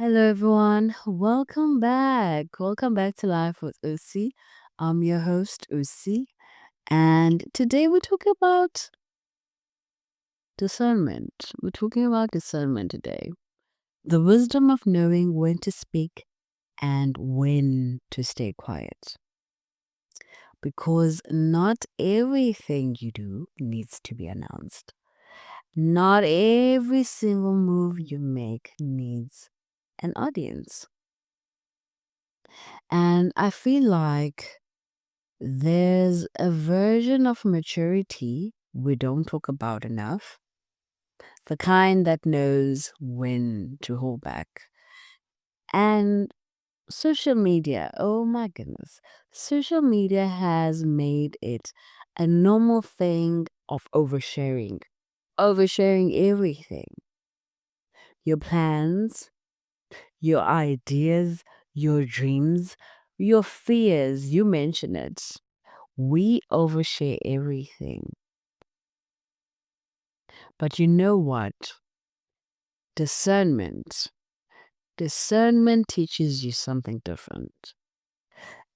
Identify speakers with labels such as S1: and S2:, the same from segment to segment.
S1: Hello, everyone. Welcome back. Welcome back to Life with Ussie. I'm your host, Ussie, and today we're talking about discernment. We're talking about discernment today. The wisdom of knowing when to speak and when to stay quiet. Because not everything you do needs to be announced. Not every single move you make needs an audience. And I feel like there's a version of maturity we don't talk about enough, the kind that knows when to hold back. And social media, oh my goodness, social media has made it a normal thing of oversharing, oversharing everything, your plans, your ideas, your dreams, your fears. You mention it. We overshare everything. But you know what? Discernment. Discernment teaches you something different.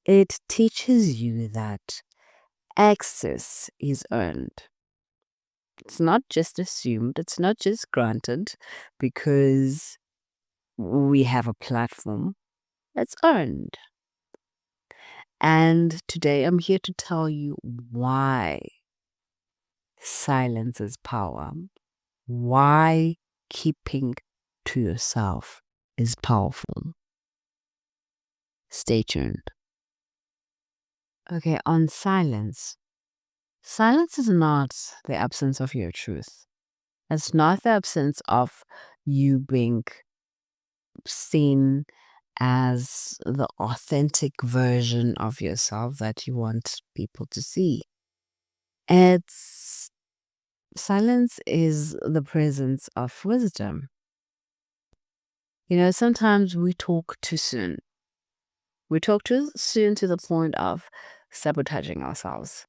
S1: It teaches you that access is earned. It's not just assumed, it's not just granted because we have a platform. It's earned. And today I'm here to tell you why silence is power, why keeping to yourself is powerful. Stay tuned. Okay, on silence. Silence is not the absence of your truth. It's not the absence of you being seen as the authentic version of yourself that you want people to see. It's silence is the presence of wisdom. Sometimes we talk too soon. We talk too soon to the point of sabotaging ourselves.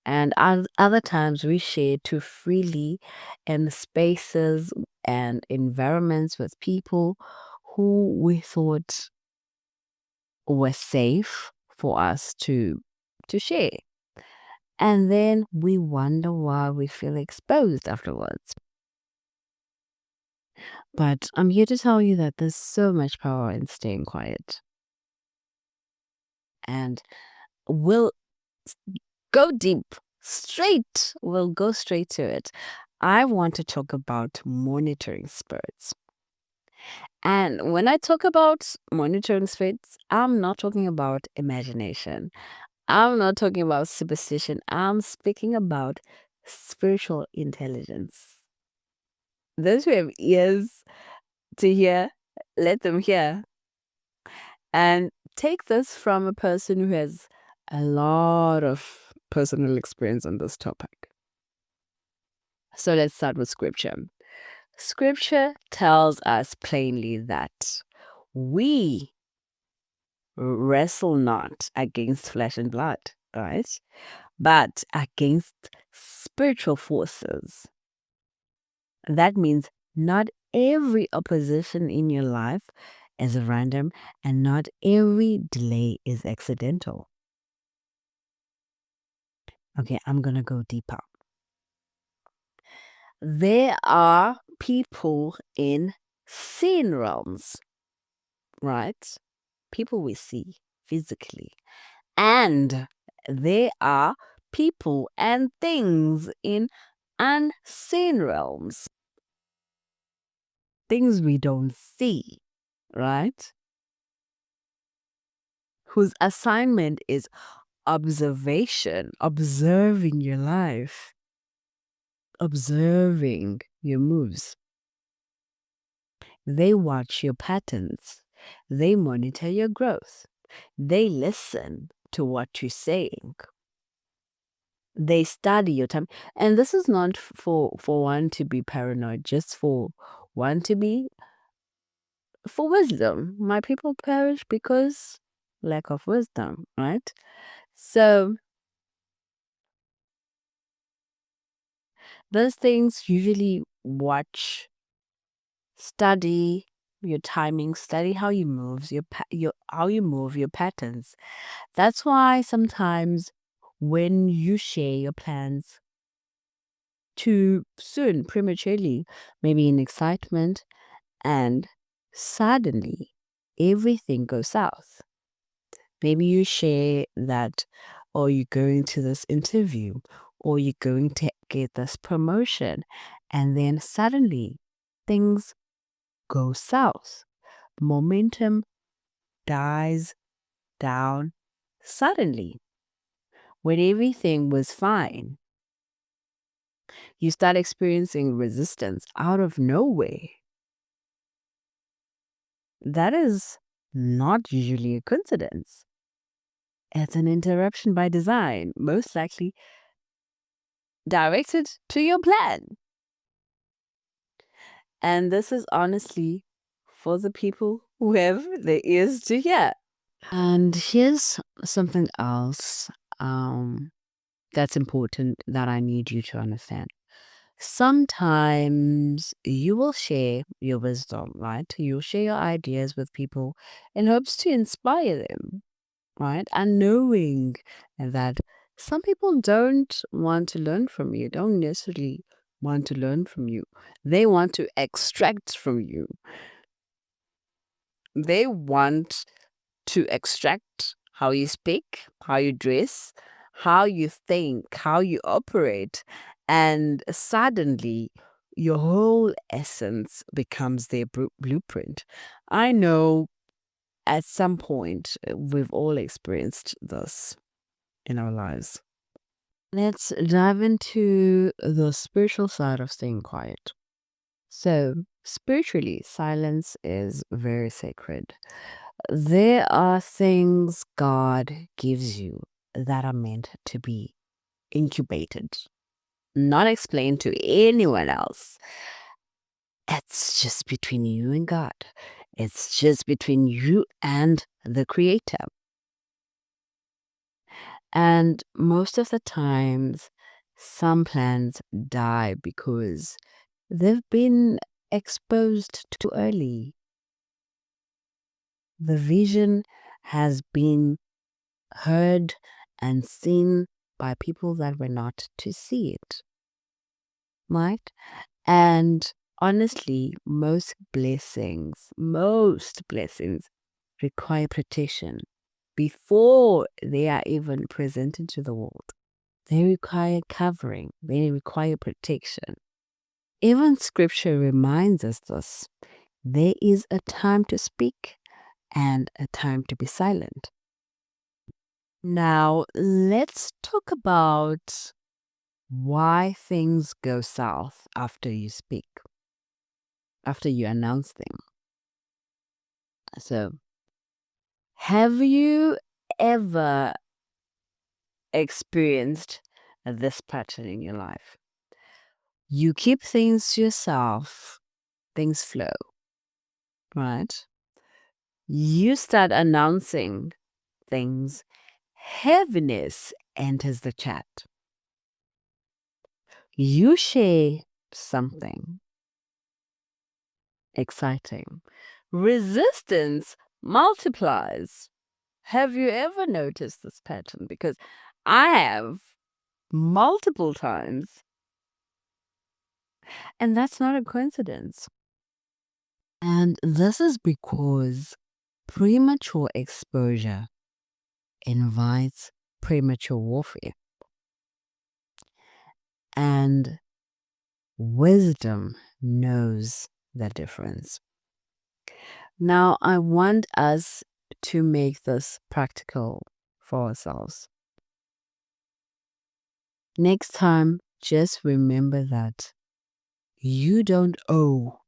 S1: And other times we share too freely in spaces and environments with people who we thought were safe for us to share. And then we wonder why we feel exposed afterwards. But I'm here to tell you that there's so much power in staying quiet. And we'll go deep, straight. We'll go straight to it. I want to talk about monitoring spirits. And when I talk about monitoring spirits, I'm not talking about imagination. I'm not talking about superstition. I'm speaking about spiritual intelligence. Those who have ears to hear, let them hear. And take this from a person who has a lot of personal experience on this topic. So let's start with scripture. Scripture tells us plainly that we wrestle not against flesh and blood, right? But against spiritual forces. That means not every opposition in your life is random and not every delay is accidental. Okay, I'm going to go deeper. There are people in seen realms, right? People we see physically. And there are people and things in unseen realms. Things we don't see, right? Whose assignment is observation, observing your life, observing your moves. They watch your patterns. They monitor your growth. They listen to what you're saying. They study your time. And this is not for one to be paranoid, just for one to be for wisdom. My people perish because lack of wisdom, right? So those things usually watch, study, your timing, study how you moves, how you move, your patterns. That's why sometimes when you share your plans too soon, prematurely, maybe in excitement, and suddenly everything goes south. Maybe you share that, or you're going to this interview, or you're going to get this promotion, and then suddenly things go south. Momentum dies down suddenly when everything was fine. You start experiencing resistance out of nowhere. That is not usually a coincidence. It's an interruption by design, most likely directed to your plan. And this is honestly for the people who have their ears to hear. And here's something else that's important that I need you to understand. Sometimes you will share your wisdom, right? You'll share your ideas with people in hopes to inspire them, right? And knowing that some people don't want to learn from you, don't necessarily want to learn from you. They want to extract from you. They want to extract how you speak, how you dress, how you think, how you operate. And suddenly, your whole essence becomes their blueprint. I know at some point we've all experienced this in our lives. Let's dive into the spiritual side of staying quiet. So, spiritually, silence is very sacred. There are things God gives you that are meant to be incubated, not explained to anyone else. It's just between you and God. It's just between you and the Creator. And most of the times, some plans die because they've been exposed too early. The vision has been heard and seen by people that were not to see it, right? And honestly, most blessings require protection before they are even presented to the world. They require covering, they require protection. Even scripture reminds us this. There is a time to speak and a time to be silent. Now, let's talk about why things go south after you speak, after you announce them. So, have you ever experienced this pattern in your life? You keep things to yourself, things flow, right? You start announcing things, heaviness enters the chat. You share something exciting. Resistance multiplies. Have you ever noticed this pattern? Because I have multiple times, and that's not a coincidence. And this is because premature exposure invites premature warfare, and wisdom knows the difference. Now, I want us to make this practical for ourselves. Next time, just remember that you don't owe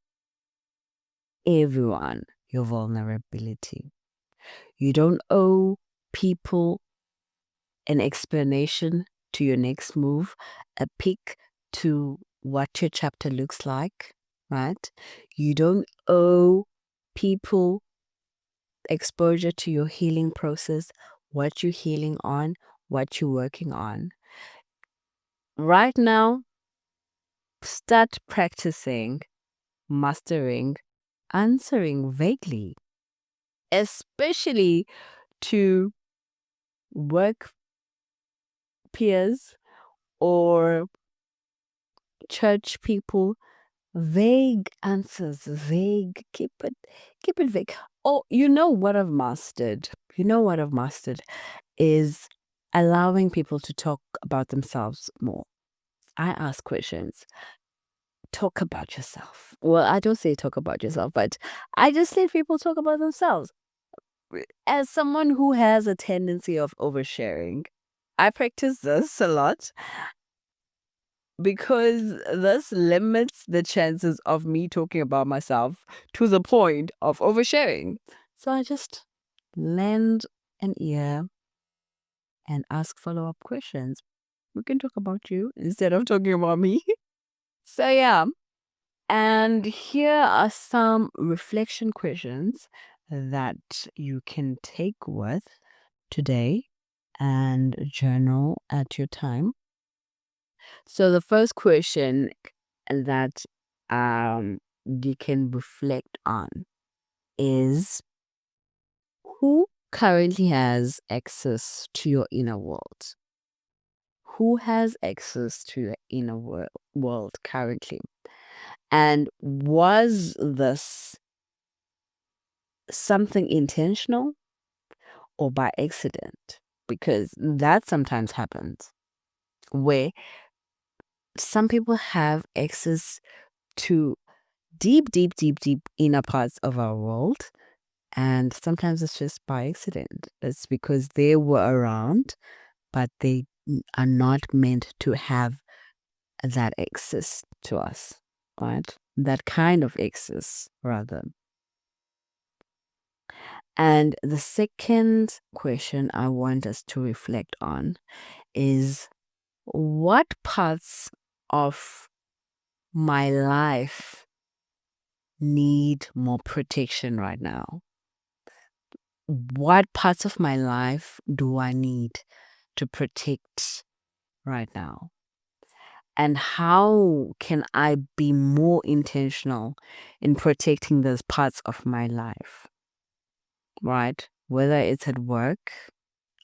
S1: everyone your vulnerability. You don't owe people an explanation to your next move, a peek to what your chapter looks like, right? You don't owe people exposure to your healing process, what you're healing on, what you're working on. Right now, start practicing mastering answering vaguely, especially to work peers or church people. Vague answers, vague. Keep it vague. Oh, you know what I've mastered? You know what I've mastered is allowing people to talk about themselves more. I ask questions. Talk about yourself. Well, I don't say talk about yourself, but I just let people talk about themselves. As someone who has a tendency of oversharing, I practice this a lot because this limits the chances of me talking about myself to the point of oversharing. So I just lend an ear and ask follow-up questions. We can talk about you instead of talking about me. So yeah. And here are some reflection questions that you can take with today and journal at your time. So the first question that you can reflect on is, who currently has access to your inner world? Who has access to your inner world currently? And was this something intentional or by accident? Because that sometimes happens where some people have access to deep inner parts of our world. And sometimes it's just by accident. It's because they were around, but they are not meant to have that access to us, right? That kind of access, rather. And the second question I want us to reflect on is, what parts of my life need more protection right now? What parts of my life do I need to protect right now? And how can I be more intentional in protecting those parts of my life? Right? Whether it's at work,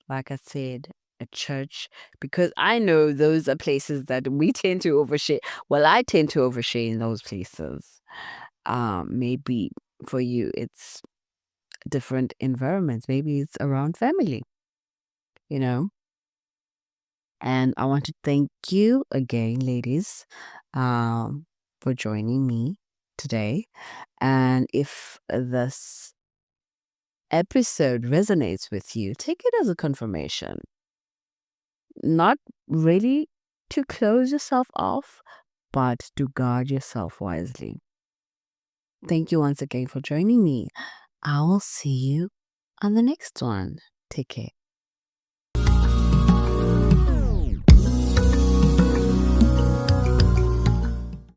S1: like I said, at church, because I know those are places that we tend to overshare. Well, I tend to overshare in those places. Maybe for you, it's different environments. Maybe it's around family, you know? And I want to thank you again, ladies, for joining me today. And if this episode resonates with you, take it as a confirmation. Not really to close yourself off, but to guard yourself wisely. Thank you once again for joining me. I will see you on the next one. Take care.